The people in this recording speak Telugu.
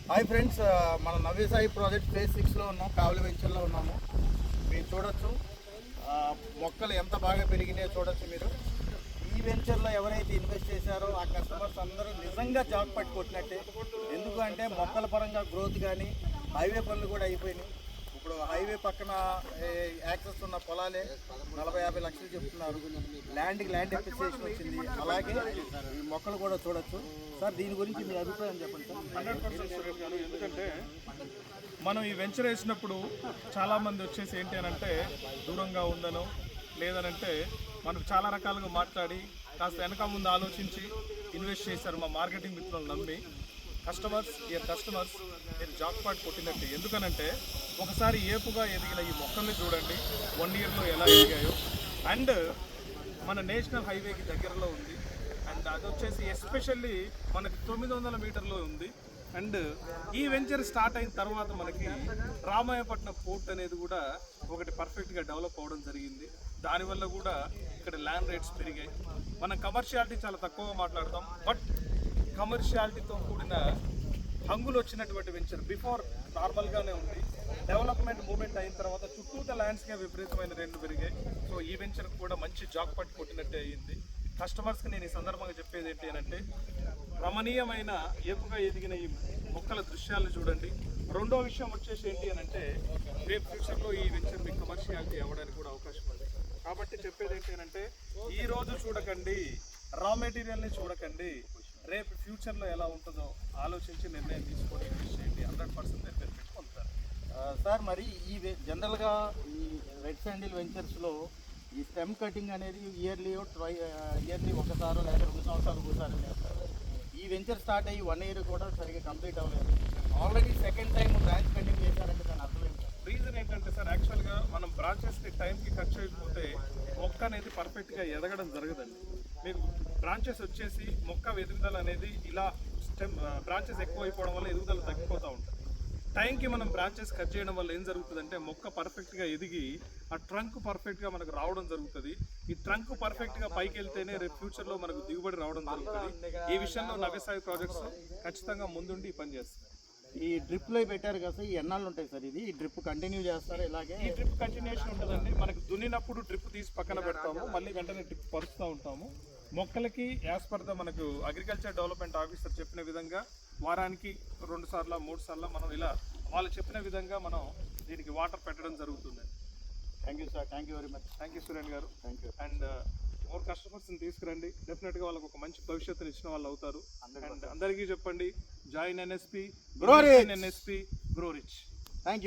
హాయ్ ఫ్రెండ్స్, మన నవ్యసాయి ప్రాజెక్ట్ ఫేజ్ 6లో ఉన్నాం. కావలి వెంచర్లో ఉన్నాము. మీరు చూడొచ్చు మొక్కలు ఎంత బాగా పెరిగినాయో చూడొచ్చు. మీరు ఈ వెంచర్లో ఎవరైతే ఇన్వెస్ట్ చేశారో ఆ కస్టమర్స్ అందరూ నిజంగా జాబ్ పట్టుకొట్టినట్టే. ఎందుకు అంటే మొక్కల పరంగా గ్రోత్ కానీ హైవే పనులు కూడా అయిపోయినాయి. ఇప్పుడు హైవే పక్కన యాక్సెస్ ఉన్న పొలాలే 40-50 లక్షలు చెప్తున్నారు. ల్యాండ్ ఎప్రిసియేషన్ వచ్చింది. అలాగే ఈ మొక్కలు కూడా చూడొచ్చు. సార్, దీని గురించి మీ అభిప్రాయం చెప్పండి సార్. 100% గారు. ఎందుకంటే మనం ఈ వెంచర్ వేసినప్పుడు చాలామంది వచ్చేసి ఏంటి అని అంటే దూరంగా ఉందనో లేదనంటే మనకు చాలా రకాలుగా మాట్లాడి కాస్త వెనక ముందు ఆలోచించి ఇన్వెస్ట్ చేశారు. మా మార్కెటింగ్ మిత్రులు నమ్మి కస్టమర్స్ మీరు జాక్ పాట్ కొట్టినట్టు. ఎందుకనంటే ఒకసారి ఏపుగా ఎదిగిన ఈ మొక్కల్ని చూడండి 1 ఇయర్లో ఎలా ఎదిగాయో. అండ్ మన నేషనల్ హైవేకి దగ్గరలో ఉంది. అండ్ అది వచ్చేసి ఎస్పెషల్లీ మనకి 900 మీటర్లో ఉంది. అండ్ ఈ వెంచర్ స్టార్ట్ అయిన తర్వాత మనకి రామాయపట్నం పోర్ట్ అనేది కూడా ఒకటి పర్ఫెక్ట్గా డెవలప్ అవ్వడం జరిగింది. దానివల్ల కూడా ఇక్కడ ల్యాండ్ రేట్స్ పెరిగాయి. మనం కమర్షియాలిటీ చాలా తక్కువగా మాట్లాడతాం, బట్ కమర్షియాలిటీతో కూడిన హంగులు వచ్చినటువంటి వెంచర్ బిఫోర్ నార్మల్గానే ఉంది. డెవలప్మెంట్ మూవ్మెంట్ అయిన తర్వాత చుట్టూత ల్యాండ్స్కే విపరీతమైన రేట్లు పెరిగాయి. సో ఈ వెంచర్ కూడా మంచి జాక్ పట్టు కొట్టినట్టే అయ్యింది. కస్టమర్స్కి నేను ఈ సందర్భంగా చెప్పేది ఏంటి అని అంటే రమణీయమైన ఏపుగా ఎదిగిన ఈ మొక్కల దృశ్యాలను చూడండి. రెండో విషయం వచ్చేసి ఏంటి అని అంటే రేపు ఫ్యూచర్లో ఈ వెంచర్ మీకు కమర్షియాలిటీ అవ్వడానికి కూడా అవకాశం ఉంది. కాబట్టి చెప్పేది ఏంటి అని అంటే ఈ రోజు చూడకండి, రా మెటీరియల్ని చూడకండి, రేపు ఫ్యూచర్లో ఎలా ఉంటుందో ఆలోచించి నిర్ణయం తీసుకొని ఇన్వెస్ట్ చేయండి. 100% బెనిఫిట్ పొందుతారు. సార్, మరి ఈ జనరల్గా ఈ రెడ్ శాండిల్ వెంచర్స్లో ఈ స్టెమ్ కటింగ్ అనేది ఇయర్లీ ఒకసారి లేదా 2 సంవత్సరాలు ఒకసారి చేస్తారు. ఈ వెంచర్ స్టార్ట్ అయ్యి 1 ఇయర్ కూడా సరిగ్గా కంప్లీట్ అవ్వలేదు. Already second time branch cutting చేశారంటే దాని అర్థం ఏంటి? రీజన్ ఏంటంటే సార్, యాక్చువల్గా మనం బ్రాంచెస్కి టైంకి కట్ చేయకపోతే మొక్క అనేది పర్ఫెక్ట్గా ఎదగడం జరగదండి. మీకు బ్రాంచెస్ వచ్చేసి మొక్క ఎదుగుదల అనేది ఇలా బ్రాంచెస్ ఎక్కువ అయిపోవడం వల్ల ఎదుగుదల తగ్గిపోతూ ఉంటుంది. టైంకి మనం బ్రాంచెస్ కట్ చేయడం వల్ల ఏం జరుగుతుందంటే మొక్క పర్ఫెక్ట్గా ఎదిగి ఆ ట్రంక్ పర్ఫెక్ట్గా మనకు రావడం జరుగుతుంది. ఈ ట్రంక్ పర్ఫెక్ట్గా పైకి వెళ్తేనే రేపు ఫ్యూచర్లో మనకు దిగుబడి రావడం జరుగుతుంది. ఈ విషయంలో నవ్యసాయి ప్రాజెక్ట్స్ ఖచ్చితంగా ముందుండి పని చేస్తారు. ఈ డ్రిప్లో పెట్టారు కదా, ఈ ఎన్నాళ్ళు ఉంటాయి సార్? ఇది ఈ డ్రిప్ కంటిన్యూ చేస్తారు ఇలాగే? ఈ డ్రిప్ కంటిన్యూషన్ ఉంటుందండి. మనకు దున్నినప్పుడు డ్రిప్ తీసి పక్కన పెడతాము, మళ్ళీ వెంటనే డ్రిప్ పరుస్తూ ఉంటాము. మొక్కలకి యాజ్ పర్ ద మనకు అగ్రికల్చర్ డెవలప్మెంట్ ఆఫీసర్ చెప్పిన విధంగా వారానికి 2 సార్లు 3 సార్లు మనం ఇలా వాళ్ళు చెప్పిన విధంగా మనం దీనికి వాటర్ పెట్టడం జరుగుతుంది. Thank you sir. Thank you very much. Thank you Suren garu. Thank you. And more కస్టమర్స్ని తీసుకురండి. డెఫినెట్గా వాళ్ళకు ఒక మంచి భవిష్యత్తుని ఇచ్చిన వాళ్ళు అవుతారు. అండ్ అందరికీ చెప్పండి, జాయిన్ ఎన్ఎస్పి, గ్రో రిచ్.